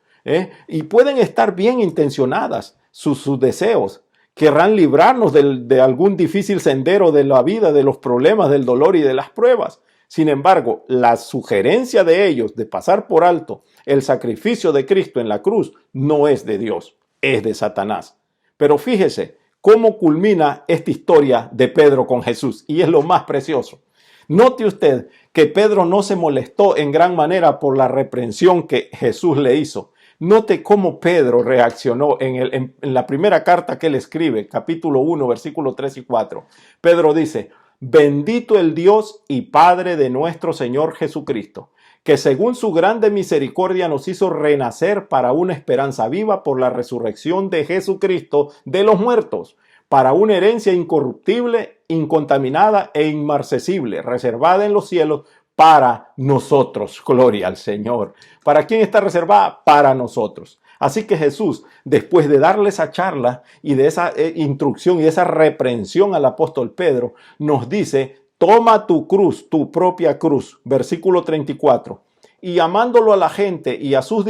Y pueden estar bien intencionadas sus deseos. Querrán librarnos de algún difícil sendero de la vida, de los problemas, del dolor y de las pruebas. Sin embargo, la sugerencia de ellos de pasar por alto el sacrificio de Cristo en la cruz no es de Dios, es de Satanás. Pero fíjese cómo culmina esta historia de Pedro con Jesús, y es lo más precioso. Note usted que Pedro no se molestó en gran manera por la reprensión que Jesús le hizo. Note cómo Pedro reaccionó en la primera carta que él escribe, capítulo 1, versículos 3 y 4. Pedro dice, bendito el Dios y Padre de nuestro Señor Jesucristo, que según su grande misericordia nos hizo renacer para una esperanza viva por la resurrección de Jesucristo de los muertos, para una herencia incorruptible, incontaminada e inmarcesible, reservada en los cielos para nosotros. Gloria al Señor. ¿Para quién está reservada? Para nosotros. Así que Jesús, después de darle esa charla y de esa instrucción y de esa reprensión al apóstol Pedro, nos dice, toma tu cruz, tu propia cruz. Versículo 34. Y llamando a la gente y a sus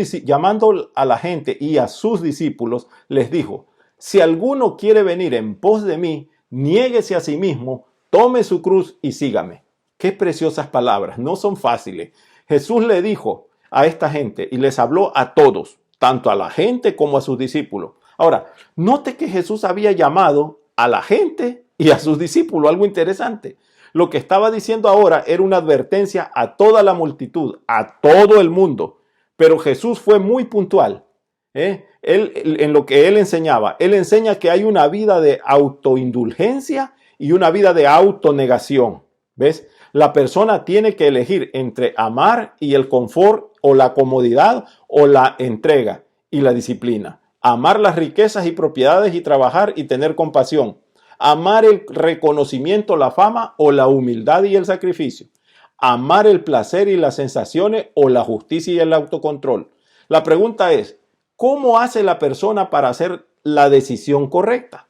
discípulos, les dijo, si alguno quiere venir en pos de mí, niéguese a sí mismo, tome su cruz y sígame. Qué preciosas palabras, no son fáciles. Jesús le dijo a esta gente y les habló a todos, tanto a la gente como a sus discípulos. Ahora, note que Jesús había llamado a la gente y a sus discípulos. Algo interesante. Lo que estaba diciendo ahora era una advertencia a toda la multitud, a todo el mundo. Pero Jesús fue muy puntual. En lo que él enseñaba. Él enseña que hay una vida de autoindulgencia y una vida de autonegación. ¿Ves? La persona tiene que elegir entre amar y el confort, o la comodidad, o la entrega y la disciplina. Amar las riquezas y propiedades y trabajar y tener compasión. Amar el reconocimiento, la fama, o la humildad y el sacrificio. Amar el placer y las sensaciones, o la justicia y el autocontrol. La pregunta es, ¿cómo hace la persona para hacer la decisión correcta?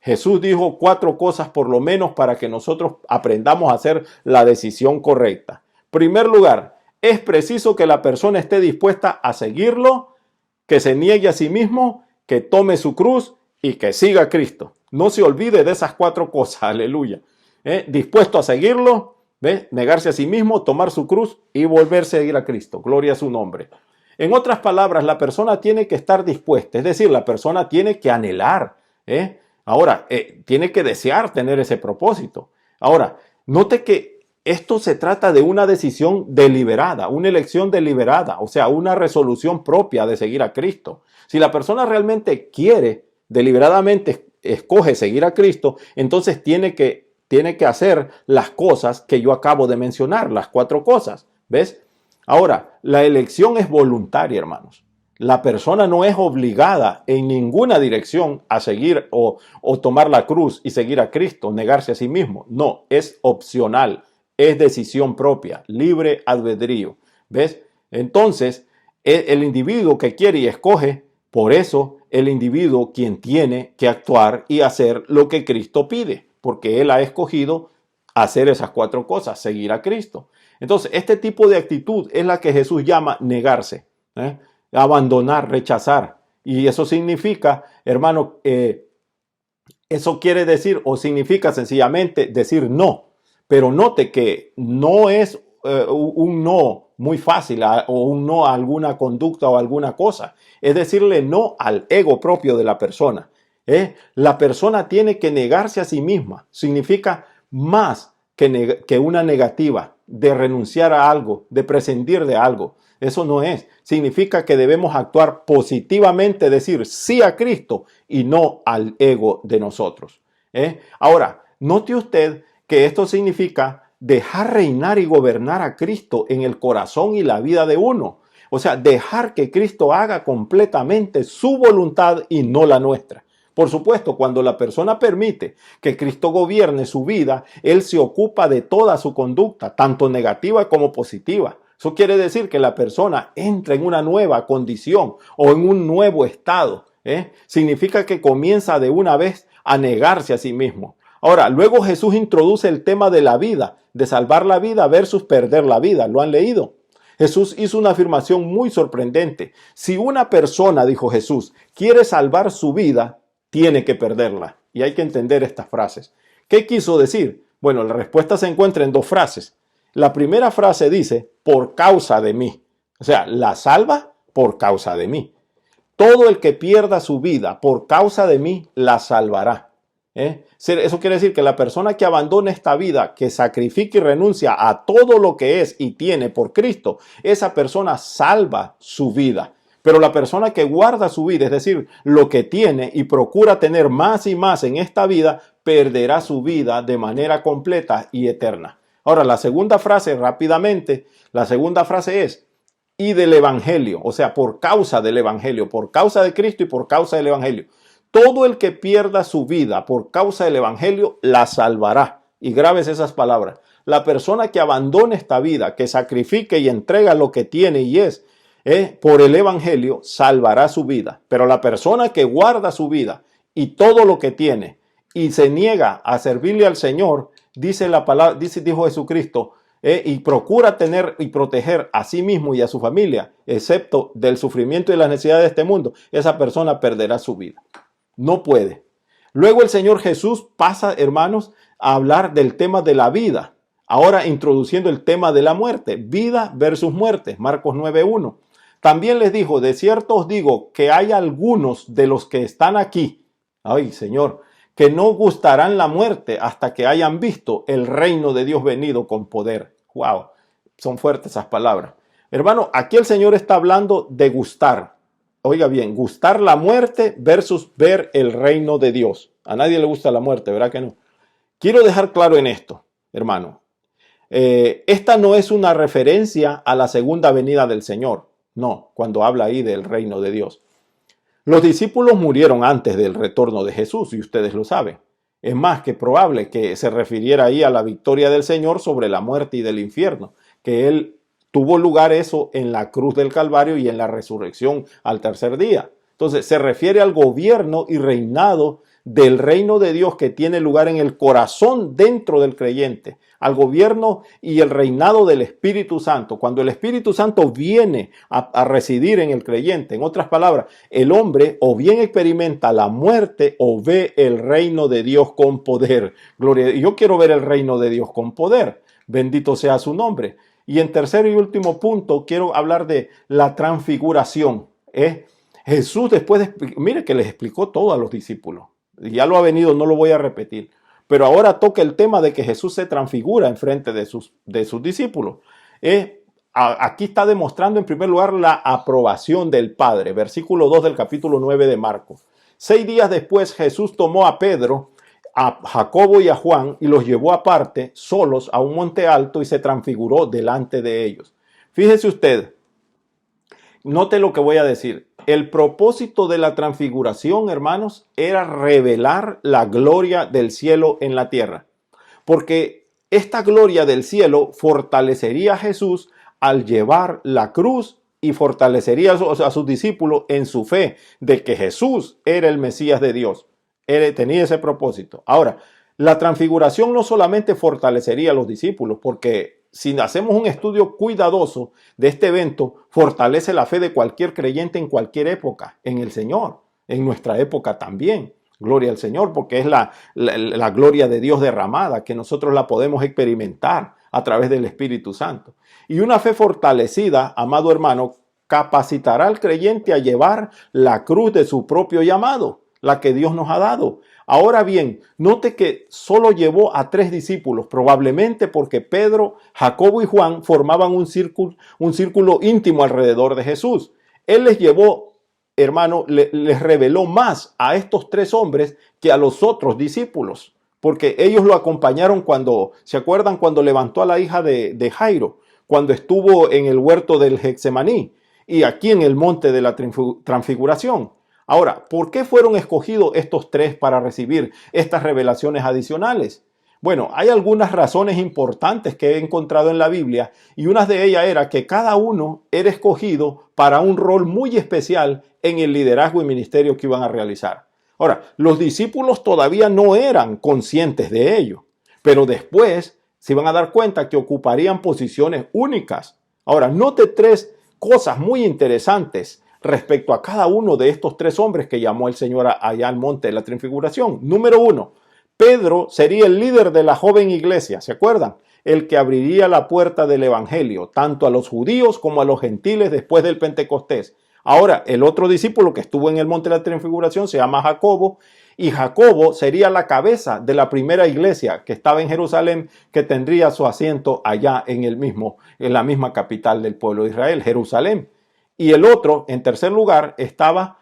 Jesús dijo 4 cosas por lo menos para que nosotros aprendamos a hacer la decisión correcta. En primer lugar, es preciso que la persona esté dispuesta a seguirlo, que se niegue a sí mismo, que tome su cruz y que siga a Cristo. No se olvide de esas 4 cosas, aleluya. Dispuesto a seguirlo, negarse a sí mismo, tomar su cruz y volverse a seguir a Cristo. Gloria a su nombre. En otras palabras, la persona tiene que estar dispuesta, es decir, la persona tiene que anhelar, Ahora, tiene que desear tener ese propósito. Ahora, note que esto se trata de una decisión deliberada, una elección deliberada, o sea, una resolución propia de seguir a Cristo. Si la persona realmente quiere, deliberadamente escoge seguir a Cristo, entonces tiene que hacer las cosas que yo acabo de mencionar, las 4 cosas, ¿ves? Ahora, la elección es voluntaria, hermanos. La persona no es obligada en ninguna dirección a seguir o tomar la cruz y seguir a Cristo, negarse a sí mismo. No, es opcional, es decisión propia, libre albedrío. ¿Ves? Entonces, el individuo que quiere y escoge, por eso el individuo quien tiene que actuar y hacer lo que Cristo pide, porque él ha escogido hacer esas 4 cosas, seguir a Cristo. Entonces, este tipo de actitud es la que Jesús llama negarse, abandonar, rechazar. Y eso significa, hermano, eso quiere decir o significa sencillamente decir no. Pero note que no es un no muy fácil o un no a alguna conducta o alguna cosa. Es decirle no al ego propio de la persona. La persona tiene que negarse a sí misma. Significa más que una negativa de renunciar a algo, de prescindir de algo. Eso no es. Significa que debemos actuar positivamente, decir sí a Cristo y no al ego de nosotros. Ahora, note usted que esto significa dejar reinar y gobernar a Cristo en el corazón y la vida de uno. O sea, dejar que Cristo haga completamente su voluntad y no la nuestra. Por supuesto, cuando la persona permite que Cristo gobierne su vida, Él se ocupa de toda su conducta, tanto negativa como positiva. Eso quiere decir que la persona entra en una nueva condición o en un nuevo estado. Significa que comienza de una vez a negarse a sí mismo. Ahora, luego Jesús introduce el tema de la vida, de salvar la vida versus perder la vida. ¿Lo han leído? Jesús hizo una afirmación muy sorprendente. Si una persona, dijo Jesús, quiere salvar su vida, tiene que perderla. Y hay que entender estas frases. ¿Qué quiso decir? Bueno, la respuesta se encuentra en 2 frases. La primera frase dice, por causa de mí. O sea, la salva por causa de mí. Todo el que pierda su vida por causa de mí, la salvará. Eso quiere decir que la persona que abandona esta vida, que sacrifica y renuncia a todo lo que es y tiene por Cristo, esa persona salva su vida. Pero la persona que guarda su vida, es decir, lo que tiene y procura tener más y más en esta vida, perderá su vida de manera completa y eterna. Ahora, la segunda frase, rápidamente, la segunda frase es, y del evangelio, o sea, por causa del evangelio, por causa de Cristo y por causa del evangelio. Todo el que pierda su vida por causa del evangelio, la salvará. Y grabes esas palabras. La persona que abandone esta vida, que sacrifique y entrega lo que tiene y es, por el evangelio, salvará su vida. Pero la persona que guarda su vida y todo lo que tiene y se niega a servirle al Señor, dice la palabra, dijo Jesucristo, y procura tener y proteger a sí mismo y a su familia, excepto del sufrimiento y las necesidades de este mundo, esa persona perderá su vida. No puede. Luego el Señor Jesús pasa, hermanos, a hablar del tema de la vida. Ahora introduciendo el tema de la muerte, vida versus muerte, Marcos 9:1. También les dijo, de cierto os digo que hay algunos de los que están aquí, ay Señor, que no gustarán la muerte hasta que hayan visto el reino de Dios venido con poder. Wow, son fuertes esas palabras. Hermano, aquí el Señor está hablando de gustar. Oiga bien, gustar la muerte versus ver el reino de Dios. A nadie le gusta la muerte, ¿verdad que no? Quiero dejar claro en esto, hermano. Esta no es una referencia a la segunda venida del Señor. No, cuando habla ahí del reino de Dios. Los discípulos murieron antes del retorno de Jesús y ustedes lo saben. Es más que probable que se refiriera ahí a la victoria del Señor sobre la muerte y del infierno, que Él tuvo lugar eso en la cruz del Calvario y en la resurrección al tercer día. Entonces se refiere al gobierno y reinado del reino de Dios que tiene lugar en el corazón dentro del creyente, al gobierno y el reinado del Espíritu Santo. Cuando el Espíritu Santo viene a residir en el creyente, en otras palabras, el hombre o bien experimenta la muerte o ve el reino de Dios con poder. Gloria, yo quiero ver el reino de Dios con poder. Bendito sea su nombre. Y en tercer y último punto, quiero hablar de la transfiguración. Jesús después mire que les explicó todo a los discípulos. Ya lo ha venido, no lo voy a repetir. Pero ahora toca el tema de que Jesús se transfigura en frente de sus discípulos. Aquí está demostrando en primer lugar la aprobación del Padre. Versículo 2 del capítulo 9 de Marcos. 6 días después Jesús tomó a Pedro, a Jacobo y a Juan y los llevó aparte, solos, a un monte alto y se transfiguró delante de ellos. Fíjese usted, note lo que voy a decir. El propósito de la transfiguración, hermanos, era revelar la gloria del cielo en la tierra. Porque esta gloria del cielo fortalecería a Jesús al llevar la cruz y fortalecería a sus discípulos en su fe de que Jesús era el Mesías de Dios. Tenía ese propósito. Ahora, la transfiguración no solamente fortalecería a los discípulos, porque si hacemos un estudio cuidadoso de este evento, fortalece la fe de cualquier creyente en cualquier época, en el Señor, en nuestra época también. Gloria al Señor, porque es la gloria de Dios derramada, que nosotros la podemos experimentar a través del Espíritu Santo. Y una fe fortalecida, amado hermano, capacitará al creyente a llevar la cruz de su propio llamado, la que Dios nos ha dado. Ahora bien, note que solo llevó a 3 discípulos, probablemente porque Pedro, Jacobo y Juan formaban un círculo íntimo alrededor de Jesús. Él les llevó, hermano, les reveló más a estos 3 hombres que a los otros discípulos, porque ellos lo acompañaron cuando, ¿se acuerdan? Cuando levantó a la hija de Jairo, cuando estuvo en el huerto del Getsemaní y aquí en el monte de la transfiguración. Ahora, ¿por qué fueron escogidos estos 3 para recibir estas revelaciones adicionales? Bueno, hay algunas razones importantes que he encontrado en la Biblia y una de ellas era que cada uno era escogido para un rol muy especial en el liderazgo y ministerio que iban a realizar. Ahora, los discípulos todavía no eran conscientes de ello, pero después se iban a dar cuenta que ocuparían posiciones únicas. Ahora, note 3 cosas muy interesantes respecto a cada uno de estos 3 hombres que llamó el Señor allá al monte de la transfiguración. Número 1, Pedro sería el líder de la joven iglesia, ¿se acuerdan? El que abriría la puerta del evangelio, tanto a los judíos como a los gentiles después del Pentecostés. Ahora, el otro discípulo que estuvo en el monte de la transfiguración se llama Jacobo, y Jacobo sería la cabeza de la primera iglesia que estaba en Jerusalén, que tendría su asiento allá en la misma capital del pueblo de Israel, Jerusalén. Y el otro, en tercer lugar, estaba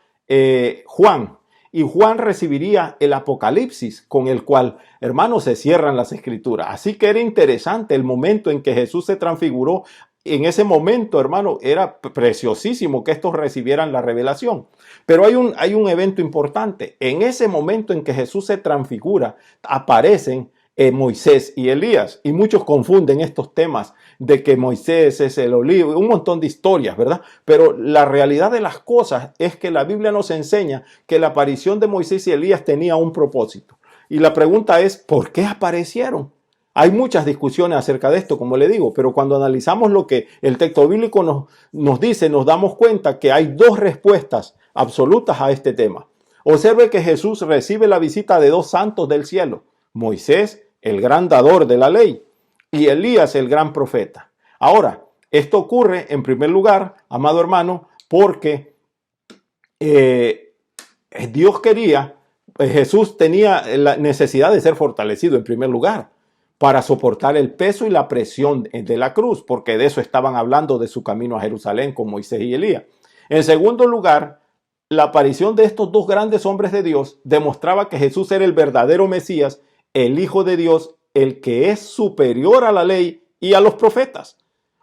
Juan. Y Juan recibiría el Apocalipsis, con el cual, hermanos, se cierran las escrituras. Así que era interesante el momento en que Jesús se transfiguró. En ese momento, hermano, era preciosísimo que estos recibieran la revelación. Pero hay un evento importante. En ese momento en que Jesús se transfigura, aparecen Moisés y Elías. Y muchos confunden estos temas de que Moisés es el olivo, un montón de historias, ¿verdad? Pero la realidad de las cosas es que la Biblia nos enseña que la aparición de Moisés y Elías tenía un propósito. Y la pregunta es, ¿por qué aparecieron? Hay muchas discusiones acerca de esto, como le digo, pero cuando analizamos lo que el texto bíblico nos dice, nos damos cuenta que hay 2 respuestas absolutas a este tema. Observe que Jesús recibe la visita de 2 santos del cielo, Moisés, el gran dador de la ley, y Elías, el gran profeta. Ahora, esto ocurre en primer lugar, amado hermano, porque Dios quería Jesús tenía la necesidad de ser fortalecido en primer lugar para soportar el peso y la presión de la cruz, porque de eso estaban hablando de su camino a Jerusalén con Moisés y Elías. En segundo lugar, la aparición de estos dos grandes hombres de Dios demostraba que Jesús era el verdadero Mesías, el Hijo de Dios, el que es superior a la ley y a los profetas.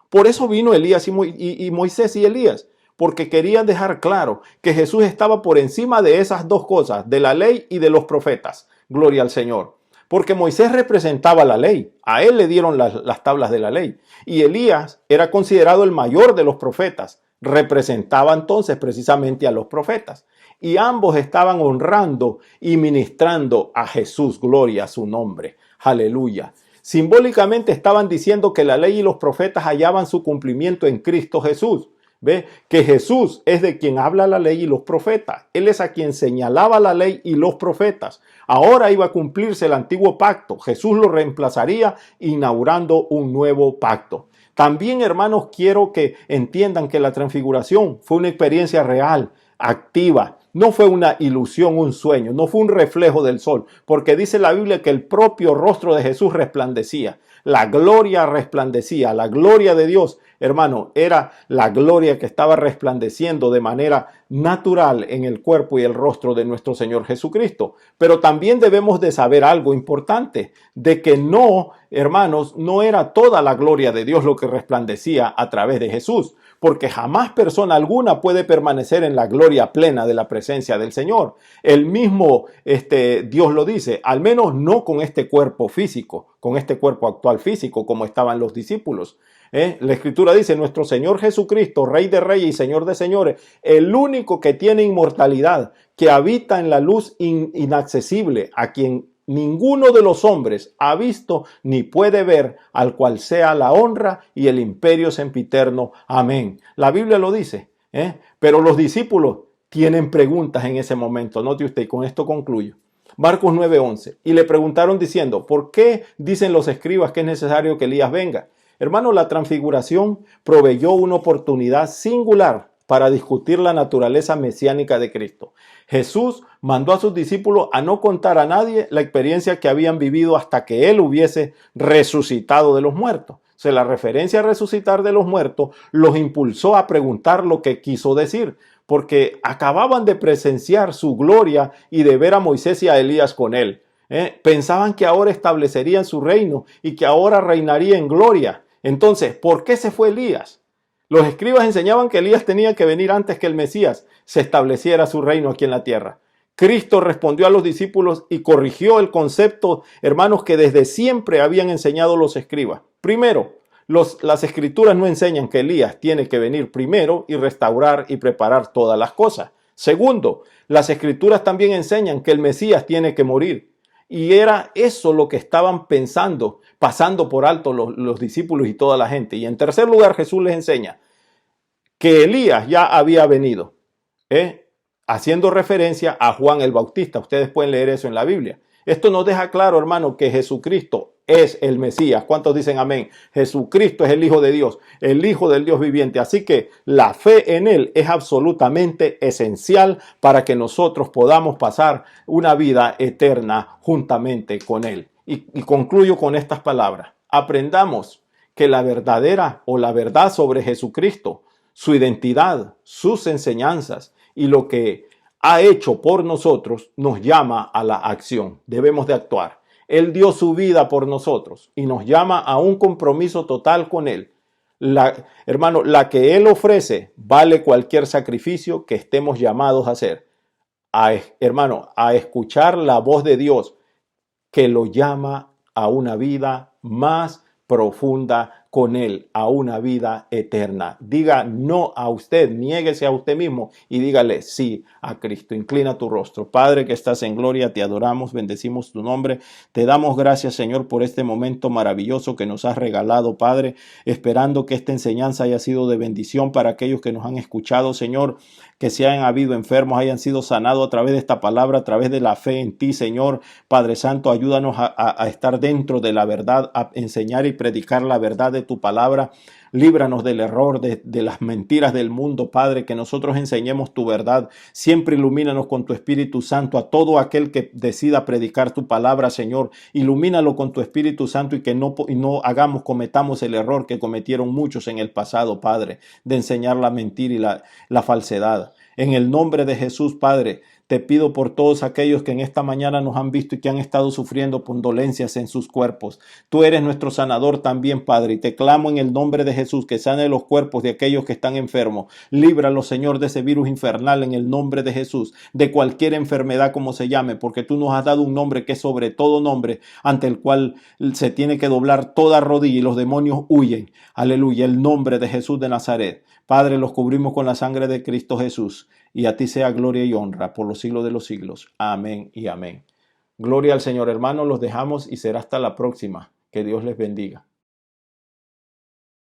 Por eso vino Elías y Moisés y Elías, porque querían dejar claro que Jesús estaba por encima de esas dos cosas, de la ley y de los profetas. Gloria al Señor. Porque Moisés representaba la ley, a él le dieron las tablas de la ley. Y Elías era considerado el mayor de los profetas, representaba entonces precisamente a los profetas. Y ambos estaban honrando y ministrando a Jesús, gloria a su nombre. Aleluya. Simbólicamente estaban diciendo que la ley y los profetas hallaban su cumplimiento en Cristo Jesús. ¿Ve? Que Jesús es de quien habla la ley y los profetas. Él es a quien señalaba la ley y los profetas. Ahora iba a cumplirse el antiguo pacto. Jesús lo reemplazaría inaugurando un nuevo pacto. También, hermanos, quiero que entiendan que la transfiguración fue una experiencia real, activa. No fue una ilusión, un sueño, no fue un reflejo del sol, porque dice la Biblia que el propio rostro de Jesús resplandecía. La gloria resplandecía, la gloria de Dios, hermano, era la gloria que estaba resplandeciendo de manera natural en el cuerpo y el rostro de nuestro Señor Jesucristo. Pero también debemos de saber algo importante, de que no, hermanos, no era toda la gloria de Dios lo que resplandecía a través de Jesús, porque jamás persona alguna puede permanecer en la gloria plena de la presencia del Señor. El mismo Dios lo dice, al menos no con este cuerpo físico, con este cuerpo actual físico como estaban los discípulos. La Escritura dice, nuestro Señor Jesucristo, Rey de Reyes y Señor de Señores, el único que tiene inmortalidad, que habita en la luz inaccesible, a quien ninguno de los hombres ha visto ni puede ver, al cual sea la honra y el imperio sempiterno. Amén. La Biblia lo dice, pero los discípulos tienen preguntas en ese momento. Note usted, y con esto concluyo. Marcos 9:11. Y le preguntaron diciendo, ¿por qué dicen los escribas que es necesario que Elías venga? Hermano, la transfiguración proveyó una oportunidad singular para discutir la naturaleza mesiánica de Cristo. Jesús mandó a sus discípulos a no contar a nadie la experiencia que habían vivido hasta que Él hubiese resucitado de los muertos. O sea, la referencia a resucitar de los muertos los impulsó a preguntar lo que quiso decir, porque acababan de presenciar su gloria y de ver a Moisés y a Elías con Él. Pensaban que ahora establecerían su reino y que ahora reinaría en gloria. Entonces, ¿por qué se fue Elías? Los escribas enseñaban que Elías tenía que venir antes que el Mesías se estableciera su reino aquí en la tierra. Cristo respondió a los discípulos y corrigió el concepto, hermanos, que desde siempre habían enseñado los escribas. Primero, las escrituras no enseñan que Elías tiene que venir primero y restaurar y preparar todas las cosas. Segundo, las escrituras también enseñan que el Mesías tiene que morir. Y era eso lo que estaban pensando, pasando por alto los discípulos y toda la gente. Y en tercer lugar, Jesús les enseña que Elías ya había venido, haciendo referencia a Juan el Bautista. Ustedes pueden leer eso en la Biblia. Esto nos deja claro, hermano, que Jesucristo es el Mesías. ¿Cuántos dicen amén? Jesucristo es el Hijo de Dios, el Hijo del Dios viviente. Así que la fe en Él es absolutamente esencial para que nosotros podamos pasar una vida eterna juntamente con Él. Y concluyo con estas palabras. Aprendamos que la verdadera o la verdad sobre Jesucristo, su identidad, sus enseñanzas y lo que ha hecho por nosotros nos llama a la acción. Debemos de actuar. Él dio su vida por nosotros y nos llama a un compromiso total con Él. Hermano, la que Él ofrece vale cualquier sacrificio que estemos llamados a hacer. Hermano, a escuchar la voz de Dios que lo llama a una vida más profunda con Él, a una vida eterna. Diga no a usted, niéguese a usted mismo y dígale sí a Cristo. Inclina tu rostro. Padre que estás en gloria, te adoramos, bendecimos tu nombre. Te damos gracias, Señor, por este momento maravilloso que nos has regalado, Padre, esperando que esta enseñanza haya sido de bendición para aquellos que nos han escuchado, Señor, que se hayan habido enfermos, hayan sido sanados a través de esta palabra, a través de la fe en ti, Señor. Padre Santo, ayúdanos a estar dentro de la verdad, a enseñar y predicar la verdad de de tu palabra. Líbranos del error, de las mentiras del mundo, Padre, que nosotros enseñemos tu verdad. Siempre ilumínanos con tu Espíritu Santo a todo aquel que decida predicar tu palabra, Señor. Ilumínalo con tu Espíritu Santo y que no cometamos el error que cometieron muchos en el pasado, Padre, de enseñar la mentira y la falsedad. En el nombre de Jesús, Padre, te pido por todos aquellos que en esta mañana nos han visto y que han estado sufriendo por dolencias en sus cuerpos. Tú eres nuestro sanador también, Padre, y te clamo en el nombre de Jesús que sane los cuerpos de aquellos que están enfermos. Líbralos, Señor, de ese virus infernal en el nombre de Jesús, de cualquier enfermedad como se llame, porque tú nos has dado un nombre que es sobre todo nombre, ante el cual se tiene que doblar toda rodilla y los demonios huyen. Aleluya, el nombre de Jesús de Nazaret. Padre, los cubrimos con la sangre de Cristo Jesús, y a ti sea gloria y honra por los siglos de los siglos. Amén y amén. Gloria al Señor, hermanos, los dejamos y será hasta la próxima. Que Dios les bendiga.